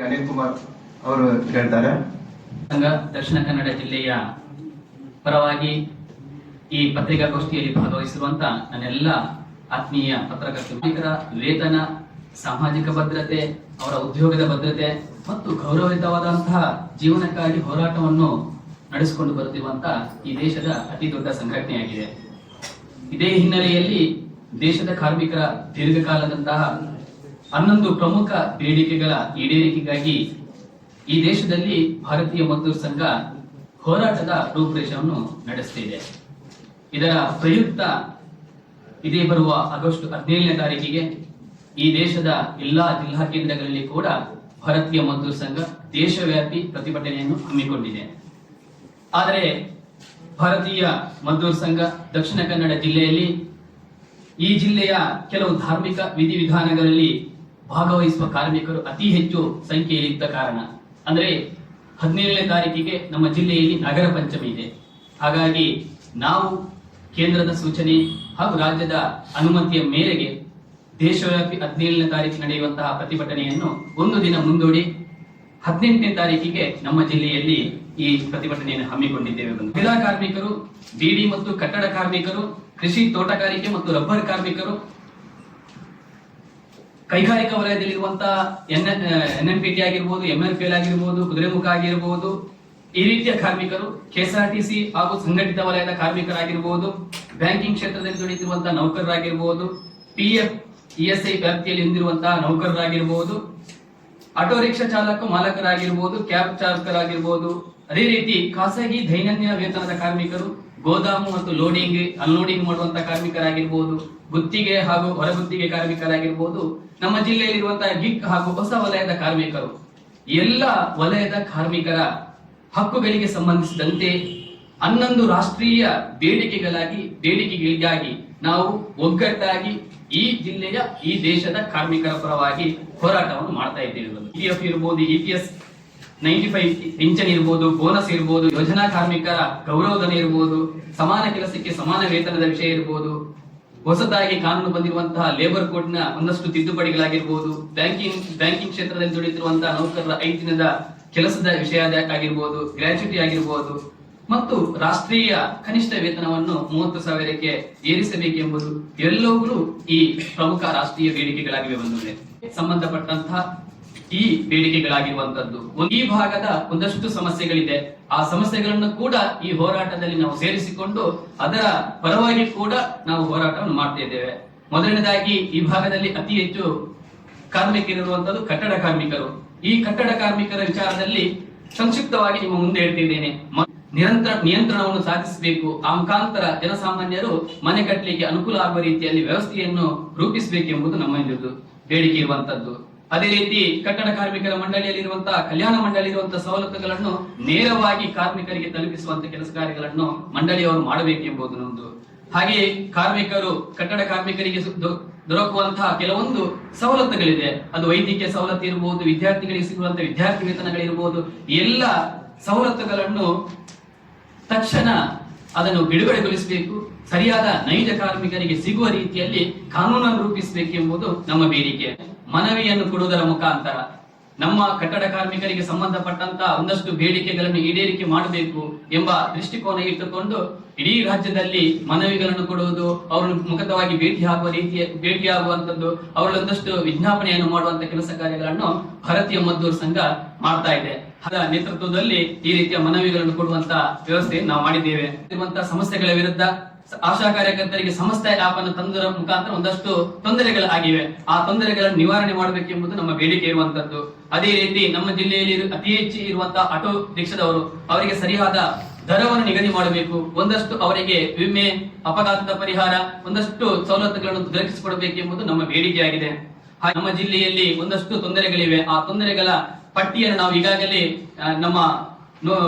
ಅನಿಲ್ ಕುಮಾರ್ ಅವರು ಹೇಳ್ತಾರೆ. ಸಂಘ ದಕ್ಷಿಣ ಕನ್ನಡ ಜಿಲ್ಲೆಯ ಪರವಾಗಿ ಈ ಪತ್ರಿಕಾಗೋಷ್ಠಿಯಲ್ಲಿ ಭಾಗವಹಿಸಿರುವಂತ ನನ್ನೆಲ್ಲ ಆತ್ಮೀಯ ಪತ್ರಕರ್ತರ ವೇತನ, ಸಾಮಾಜಿಕ ಭದ್ರತೆ, ಅವರ ಉದ್ಯೋಗದ ಭದ್ರತೆ ಮತ್ತು ಗೌರವಯುತವಾದಂತಹ ಜೀವನಕ್ಕಾಗಿ ಹೋರಾಟವನ್ನು ನಡೆಸಿಕೊಂಡು ಬರುತ್ತಿರುವಂತಹ ಈ ದೇಶದ ಅತಿ ದೊಡ್ಡ ಸಂಘಟನೆಯಾಗಿದೆ. ಇದೇ ಹಿನ್ನೆಲೆಯಲ್ಲಿ ದೇಶದ ಕಾರ್ಮಿಕರ ದೀರ್ಘಕಾಲದಂತಹ 11 ಪ್ರಮುಖ ಬೇಡಿಕೆಗಳ ಈಡೇರಿಕೆಗಾಗಿ ಈ ದೇಶದಲ್ಲಿ ಭಾರತೀಯ ಮಜ್ದೂರ್ ಸಂಘ ಹೋರಾಟದ ರೂಪುರೇಷೆಯನ್ನು ನಡೆಸುತ್ತಿದೆ. ಇದರ ಪ್ರಯುಕ್ತ ಇದೇ ಬರುವ ಆಗಸ್ಟ್ 17ನೇ ತಾರೀಕಿಗೆ ಈ ದೇಶದ ಎಲ್ಲಾ ಜಿಲ್ಲಾ ಕೇಂದ್ರಗಳಲ್ಲಿ ಕೂಡ ಭಾರತೀಯ ಮಜ್ದೂರ್ ಸಂಘ ದೇಶವ್ಯಾಪಿ ಪ್ರತಿಭಟನೆಯನ್ನು ಹಮ್ಮಿಕೊಂಡಿದೆ. ಆದರೆ ಭಾರತೀಯ ಮಜ್ದೂರ್ ಸಂಘ ದಕ್ಷಿಣ ಕನ್ನಡ ಜಿಲ್ಲೆಯಲ್ಲಿ ಈ ಜಿಲ್ಲೆಯ ಕೆಲವು ಧಾರ್ಮಿಕ ವಿಧಿವಿಧಾನಗಳಲ್ಲಿ ಭಾಗವಹಿಸುವ ಕಾರ್ಮಿಕರು ಅತಿ ಹೆಚ್ಚು ಸಂಖ್ಯೆಯಲ್ಲಿದ್ದ ಕಾರಣ, ಅಂದ್ರೆ 17ನೇ ತಾರೀಕಿಗೆ ನಮ್ಮ ಜಿಲ್ಲೆಯಲ್ಲಿ ನಗರ ಪಂಚಮಿ ಇದೆ. ಹಾಗಾಗಿ ನಾವು ಕೇಂದ್ರದ ಸೂಚನೆ ಹಾಗೂ ರಾಜ್ಯದ ಅನುಮತಿಯ ಮೇರೆಗೆ ದೇಶವ್ಯಾಪಿ 17ನೇ ತಾರೀಕು ನಡೆಯುವಂತಹ ಪ್ರತಿಭಟನೆಯನ್ನು ಒಂದು ದಿನ ಮುಂದೂಡಿ 18ನೇ ತಾರೀಕಿಗೆ ನಮ್ಮ ಜಿಲ್ಲೆಯಲ್ಲಿ ಈ ಪ್ರತಿಭಟನೆಯನ್ನು ಹಮ್ಮಿಕೊಂಡಿದ್ದೇವೆ. ಮಹಿಳಾ ಕಾರ್ಮಿಕರು, ಬೀಡಿ ಮತ್ತು ಕಟ್ಟಡ ಕಾರ್ಮಿಕರು, ಕೃಷಿ, ತೋಟಗಾರಿಕೆ ಮತ್ತು ರಬ್ಬರ್ ಕಾರ್ಮಿಕರು, ಕೈಗಾರಿಕಾ ವಲಯದಲ್ಲಿರುವಂತಹ NNPT ಆಗಿರ್ಬೋದು, MLPL ಆಗಿರ್ಬೋದು, ಕುದುರೆಮುಖ ಆಗಿರ್ಬೋದು, ಈ ರೀತಿಯ ಕಾರ್ಮಿಕರು, KSRTC ಹಾಗೂ ಸಂಘಟಿತ ವಲಯದ ಕಾರ್ಮಿಕರಾಗಿರ್ಬೋದು, ಬ್ಯಾಂಕಿಂಗ್ ಕ್ಷೇತ್ರದಲ್ಲಿ ದುಡಿತಿರುವಂತಹ ನೌಕರರಾಗಿರ್ಬೋದು, PF ESI ವ್ಯಾಪ್ತಿಯಲ್ಲಿ ಹೊಂದಿರುವಂತಹ ನೌಕರರಾಗಿರ್ಬೋದು, ಆಟೋ ರಿಕ್ಷಾ ಚಾಲಕ ಮಾಲಕರಾಗಿರ್ಬೋದು, ಕ್ಯಾಬ್ ಚಾಲಕರಾಗಿರ್ಬೋದು, ಅದೇ ರೀತಿ ಖಾಸಗಿ ದೈನಂದಿನ ವೇತನದ ಕಾರ್ಮಿಕರು, ಗೋದಾಮು ಮತ್ತು ಲೋಡಿಂಗ್ ಅನ್ಲೋಡಿಂಗ್ ಮಾಡುವಂತಹ ಕಾರ್ಮಿಕರಾಗಿರ್ಬೋದು, ಗುತ್ತಿಗೆ ಹಾಗೂ ಹೊರಗುತ್ತಿಗೆ ಕಾರ್ಮಿಕರಾಗಿರ್ಬೋದು, ನಮ್ಮ ಜಿಲ್ಲೆಯಲ್ಲಿರುವಂತಹ ಗಿಗ್ ಹಾಗೂ ಹೊಸ ವಲಯದ ಕಾರ್ಮಿಕರು, ಎಲ್ಲ ವಲಯದ ಕಾರ್ಮಿಕರ ಹಕ್ಕುಗಳಿಗೆ ಸಂಬಂಧಿಸಿದಂತೆ 11 ರಾಷ್ಟ್ರೀಯ ಬೇಡಿಕೆಗಳಿಗಾಗಿ ನಾವು ಒಗ್ಗಟ್ಟಾಗಿ ಈ ಜಿಲ್ಲೆಯ, ಈ ದೇಶದ ಕಾರ್ಮಿಕರ ಪರವಾಗಿ ಹೋರಾಟವನ್ನು ಮಾಡ್ತಾ ಇದ್ದೇವೆ. EPF ಇರ್ಬೋದು, EPS 95 ಪಿಂಚಣಿ ಇರ್ಬೋದು, ಬೋನಸ್ ಇರ್ಬೋದು, ಯೋಜನಾ ಕಾರ್ಮಿಕರ ಗೌರವಧನ ಇರ್ಬೋದು, ಸಮಾನ ಕೆಲಸಕ್ಕೆ ಸಮಾನ ವೇತನದ ವಿಷಯ ಇರ್ಬೋದು, ಹೊಸದಾಗಿ ಕಾನೂನು ಬಂದಿರುವಂತಹ ಲೇಬರ್ ಕೋಡ್ ನ ಒಂದಷ್ಟು ತಿದ್ದುಪಡಿಗಳಾಗಿರ್ಬೋದು, ಬ್ಯಾಂಕಿಂಗ್ ಕ್ಷೇತ್ರದಲ್ಲಿ ದುಡಿತಿರುವಂತಹ ನೌಕರರ 5 ದಿನದ ಕೆಲಸದ ವಿಷಯ ಆಗಿರ್ಬೋದು, ಗ್ರಾಚ್ಯುಟಿ ಆಗಿರ್ಬೋದು, ಮತ್ತು ರಾಷ್ಟ್ರೀಯ ಕನಿಷ್ಠ ವೇತನವನ್ನು 30,000ಕ್ಕೆ ಏರಿಸಬೇಕೆಂಬುದು ಎಲ್ಲವುಗಳು ಈ ಪ್ರಮುಖ ರಾಷ್ಟ್ರೀಯ ಬೇಡಿಕೆಗಳಾಗಿವೆ. ಬಂದಿವೆ ಸಂಬಂಧಪಟ್ಟಂತಹ ಈ ಬೇಡಿಕೆಗಳಾಗಿರುವಂತದ್ದು. ಈ ಭಾಗದ ಒಂದಷ್ಟು ಸಮಸ್ಯೆಗಳಿದೆ. ಆ ಸಮಸ್ಯೆಗಳನ್ನು ಕೂಡ ಈ ಹೋರಾಟದಲ್ಲಿ ನಾವು ಸೇರಿಸಿಕೊಂಡು ಅದರ ಪರವಾಗಿ ಕೂಡ ನಾವು ಹೋರಾಟವನ್ನು ಮಾಡ್ತಾ ಇದ್ದೇವೆ. ಮೊದಲನೇದಾಗಿ ಈ ಭಾಗದಲ್ಲಿ ಅತಿ ಹೆಚ್ಚು ಕಾರ್ಮಿಕರಿರುವಂತದ್ದು ಕಟ್ಟಡ ಕಾರ್ಮಿಕರು. ಈ ಕಟ್ಟಡ ಕಾರ್ಮಿಕರ ವಿಚಾರದಲ್ಲಿ ಸಂಕ್ಷಿಪ್ತವಾಗಿ ನಿಮ್ಮ ಮುಂದೆ ಹೇಳ್ತಿದ್ದೇನೆ. ನಿಯಂತ್ರಣವನ್ನು ಸಾಧಿಸಬೇಕು. ಆ ಮುಖಾಂತರ ಜನಸಾಮಾನ್ಯರು ಮನೆ ಕಟ್ಟಲಿಕ್ಕೆ ಅನುಕೂಲ ಆಗುವ ರೀತಿಯಲ್ಲಿ ವ್ಯವಸ್ಥೆಯನ್ನು ರೂಪಿಸಬೇಕೆಂಬುದು ನಮ್ಮ ಬೇಡಿಕೆ ಇರುವಂತದ್ದು. ಅದೇ ರೀತಿ ಕಟ್ಟಡ ಕಾರ್ಮಿಕರ ಮಂಡಳಿಯಲ್ಲಿರುವಂತಹ ಕಲ್ಯಾಣ ಮಂಡಳಿ ಇರುವಂತಹ ಸವಲತ್ತುಗಳನ್ನು ನೇರವಾಗಿ ಕಾರ್ಮಿಕರಿಗೆ ತಲುಪಿಸುವಂತಹ ಕೆಲಸ ಕಾರ್ಯಗಳನ್ನು ಮಂಡಳಿಯವರು ಮಾಡಬೇಕೆಂಬುದು ನಮ್ಮದು. ಹಾಗೆಯೇ ಕಟ್ಟಡ ಕಾರ್ಮಿಕರಿಗೆ ದೊರಕುವಂತಹ ಕೆಲವೊಂದು ಸವಲತ್ತುಗಳಿದೆ. ಅದು ವೈದ್ಯಕೀಯ ಸವಲತ್ತು ಇರಬಹುದು, ವಿದ್ಯಾರ್ಥಿಗಳಿಗೆ ಸಿಗುವಂತಹ ವಿದ್ಯಾರ್ಥಿ ವೇತನಗಳಿರ್ಬೋದು, ಎಲ್ಲ ಸವಲತ್ತುಗಳನ್ನು ತಕ್ಷಣ ಅದನ್ನು ಬಿಡುಗಡೆಗೊಳಿಸಬೇಕು. ಸರಿಯಾದ ನೈಜ ಕಾರ್ಮಿಕರಿಗೆ ಸಿಗುವ ರೀತಿಯಲ್ಲಿ ಕಾನೂನನ್ನು ರೂಪಿಸಬೇಕೆಂಬುದು ನಮ್ಮ ಬೇಡಿಕೆ. ಮನವಿಯನ್ನು ಕೊಡುವುದರ ಮುಖಾಂತರ ನಮ್ಮ ಕಟ್ಟಡ ಕಾರ್ಮಿಕರಿಗೆ ಸಂಬಂಧಪಟ್ಟಂತಹ ಒಂದಷ್ಟು ಬೇಡಿಕೆಗಳನ್ನು ಈಡೇರಿಕೆ ಮಾಡಬೇಕು ಎಂಬ ದೃಷ್ಟಿಕೋನ ಇಟ್ಟುಕೊಂಡು ಇಡೀ ರಾಜ್ಯದಲ್ಲಿ ಮನವಿಗಳನ್ನು ಕೊಡುವುದು, ಅವರನ್ನು ಮುಖತವಾಗಿ ಭೇಟಿಯಾಗುವಂತದ್ದು, ಅವರಲ್ಲೊಂದಷ್ಟು ವಿಜ್ಞಾಪನೆಯನ್ನು ಮಾಡುವಂತಹ ಕೆಲಸ ಕಾರ್ಯಗಳನ್ನು ಭಾರತೀಯ ಮಜ್ದೂರ್ ಸಂಘ ಮಾಡ್ತಾ ಇದೆ. ಅದರ ನೇತೃತ್ವದಲ್ಲಿ ಈ ರೀತಿಯ ಮನವಿಗಳನ್ನು ಕೊಡುವಂತಹ ವ್ಯವಸ್ಥೆ ನಾವು ಮಾಡಿದ್ದೇವೆ. ಇರುವಂತಹ ಸಮಸ್ಯೆಗಳ ವಿರುದ್ಧ ಆಶಾ ಕಾರ್ಯಕರ್ತರಿಗೆ ಸಮಸ್ಯೆ ಆಪ್ ಅನ್ನು ತಂದರ ಮುಖಾಂತರ ಒಂದಷ್ಟು ತೊಂದರೆಗಳಾಗಿವೆ. ಆ ತೊಂದರೆಗಳನ್ನು ನಿವಾರಣೆ ಮಾಡಬೇಕೆಂಬುದು ನಮ್ಮ ಬೇಡಿಕೆ ಇರುವಂತದ್ದು. ಅದೇ ರೀತಿ ನಮ್ಮ ಜಿಲ್ಲೆಯಲ್ಲಿ ಅತಿ ಹೆಚ್ಚು ಇರುವಂತಹ ಆಟೋ ರಿಕ್ಷಾದವರು, ಅವರಿಗೆ ಸರಿಯಾದ ದರವನ್ನು ನಿಗದಿ ಮಾಡಬೇಕು. ಒಂದಷ್ಟು ಅವರಿಗೆ ವಿಮೆ, ಅಪಘಾತದ ಪರಿಹಾರ, ಒಂದಷ್ಟು ಸವಲತ್ತುಗಳನ್ನು ದೊರಕಿಸಿಕೊಡಬೇಕೆಂಬುದು ನಮ್ಮ ಬೇಡಿಕೆಯಾಗಿದೆ. ನಮ್ಮ ಜಿಲ್ಲೆಯಲ್ಲಿ ಒಂದಷ್ಟು ತೊಂದರೆಗಳಿವೆ. ಆ ತೊಂದರೆಗಳ ಪಟ್ಟಿಯನ್ನು ನಾವು ಈಗಾಗಲೇ ನಮ್ಮ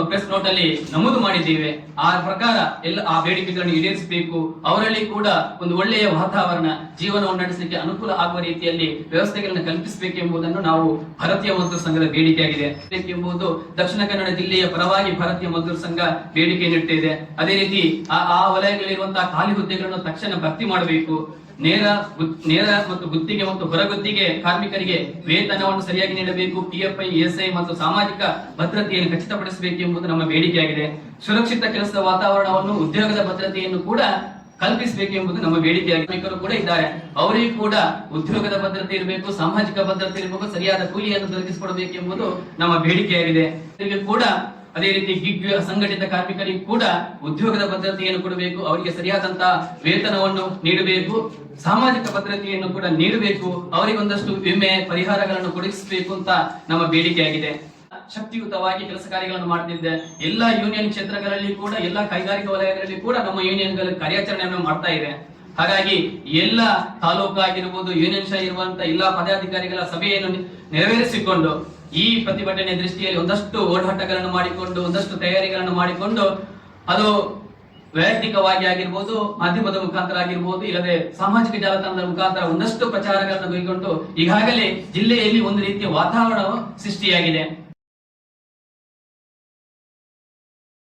ಪ್ರೆಸ್ ನೋಟ್ ಅಲ್ಲಿ ನಮೂದು ಮಾಡಿದ್ದೇವೆ. ಆ ಪ್ರಕಾರ ಎಲ್ಲ ಆ ಬೇಡಿಕೆಗಳನ್ನು ಈಡೇರಿಸಬೇಕು. ಅವರಲ್ಲಿ ಕೂಡ ಒಂದು ಒಳ್ಳೆಯ ವಾತಾವರಣ, ಜೀವನವನ್ನು ನಡೆಸಲಿಕ್ಕೆ ಅನುಕೂಲ ಆಗುವ ರೀತಿಯಲ್ಲಿ ವ್ಯವಸ್ಥೆಗಳನ್ನು ಕಲ್ಪಿಸಬೇಕೆಂಬುದನ್ನು ನಾವು ಭಾರತೀಯ ಮಜ್ದೂರ್ ಸಂಘದ ಬೇಡಿಕೆಯಾಗಿದೆ ಎಂಬುದು ದಕ್ಷಿಣ ಕನ್ನಡ ಜಿಲ್ಲೆಯ ಪರವಾಗಿ ಭಾರತೀಯ ಮಜ್ದೂರ್ ಸಂಘ ಬೇಡಿಕೆ ನೀಡುತ್ತಿದೆ. ಅದೇ ರೀತಿ ಆ ವಲಯಗಳಲ್ಲಿರುವಂತಹ ಖಾಲಿ ಹುದ್ದೆಗಳನ್ನು ತಕ್ಷಣ ಭರ್ತಿ ಮಾಡಬೇಕು. ನೇರ ಮತ್ತು ಗುತ್ತಿಗೆ ಮತ್ತು ಹೊರಗುತ್ತಿಗೆ ಕಾರ್ಮಿಕರಿಗೆ ವೇತನವನ್ನು ಸರಿಯಾಗಿ ನೀಡಬೇಕು. ಪಿಎಫ್ಐ, ಇಎಸ್ಐ ಮತ್ತು ಸಾಮಾಜಿಕ ಭದ್ರತೆಯನ್ನು ಖಚಿತಪಡಿಸಬೇಕು ಎಂಬುದು ನಮ್ಮ ಬೇಡಿಕೆಯಾಗಿದೆ. ಸುರಕ್ಷಿತ ಕೆಲಸದ ವಾತಾವರಣವನ್ನು, ಉದ್ಯೋಗದ ಭದ್ರತೆಯನ್ನು ಕೂಡ ಕಲ್ಪಿಸಬೇಕು ಎಂಬುದು ನಮ್ಮ ಬೇಡಿಕೆಯಾಗಿದೆ. ಕಾರ್ಮಿಕರು ಕೂಡ ಇದ್ದಾರೆ, ಅವರಿಗೂ ಕೂಡ ಉದ್ಯೋಗದ ಭದ್ರತೆ ಇರಬೇಕು, ಸಾಮಾಜಿಕ ಭದ್ರತೆ ಇರಬೇಕು, ಸರಿಯಾದ ಕೂಲಿಯನ್ನು ದೊರಕಿಸಿಕೊಡಬೇಕು ಎಂಬುದು ನಮ್ಮ ಬೇಡಿಕೆಯಾಗಿದೆ. ಇವರಿಗೆ ಕೂಡ ಅದೇ ರೀತಿ ಗಿಗ್ ಸಂಘಟಿತ ಕಾರ್ಮಿಕರಿಗೆ ಕೂಡ ಉದ್ಯೋಗದ ಭದ್ರತೆಯನ್ನು ಕೊಡಬೇಕು, ಅವರಿಗೆ ಸರಿಯಾದಂತಹ ವೇತನವನ್ನು ನೀಡಬೇಕು, ಸಾಮಾಜಿಕ ಭದ್ರತೆಯನ್ನು ಕೂಡ ನೀಡಬೇಕು, ಅವರಿಗೆ ಒಂದಷ್ಟು ವಿಮೆ ಪರಿಹಾರಗಳನ್ನು ಕೊಡಿಸಬೇಕು ಅಂತ ನಮ್ಮ ಬೇಡಿಕೆಯಾಗಿದೆ. ಶಕ್ತಿಯುತವಾಗಿ ಕೆಲಸ ಕಾರ್ಯಗಳನ್ನು ಮಾಡುತ್ತಿದ್ದೆ. ಎಲ್ಲಾ ಯೂನಿಯನ್ ಕ್ಷೇತ್ರಗಳಲ್ಲಿ ಕೂಡ, ಎಲ್ಲಾ ಕೈಗಾರಿಕಾ ವಲಯಗಳಲ್ಲಿ ಕೂಡ ನಮ್ಮ ಯೂನಿಯನ್ಗಳ ಕಾರ್ಯಾಚರಣೆಯನ್ನು ಮಾಡ್ತಾ ಇದೆ. ಹಾಗಾಗಿ ಎಲ್ಲ ತಾಲೂಕು ಆಗಿರ್ಬೋದು, ಯೂನಿಯನ್ ಇರುವಂತಹ ಎಲ್ಲಾ ಪದಾಧಿಕಾರಿಗಳ ಸಭೆಯನ್ನು ನೆರವೇರಿಸಿಕೊಂಡು ಈ ಪ್ರತಿಭಟನೆ ದೃಷ್ಟಿಯಲ್ಲಿ ಒಂದಷ್ಟು ಓಡಾಟಗಳನ್ನು ಮಾಡಿಕೊಂಡು, ಒಂದಷ್ಟು ತಯಾರಿಗಳನ್ನು ಮಾಡಿಕೊಂಡು, ಅದು ವೈಯಕ್ತಿಕವಾಗಿ ಆಗಿರ್ಬೋದು, ಮಾಧ್ಯಮದ ಮುಖಾಂತರ ಆಗಿರ್ಬೋದು, ಇಲ್ಲದೆ ಸಾಮಾಜಿಕ ಜಾಲತಾಣದ ಮುಖಾಂತರ ಒಂದಷ್ಟು ಪ್ರಚಾರಗಳನ್ನು ಕೈಗೊಂಡು ಈಗಾಗಲೇ ಜಿಲ್ಲೆಯಲ್ಲಿ ಒಂದು ರೀತಿಯ ವಾತಾವರಣ ಸೃಷ್ಟಿಯಾಗಿದೆ.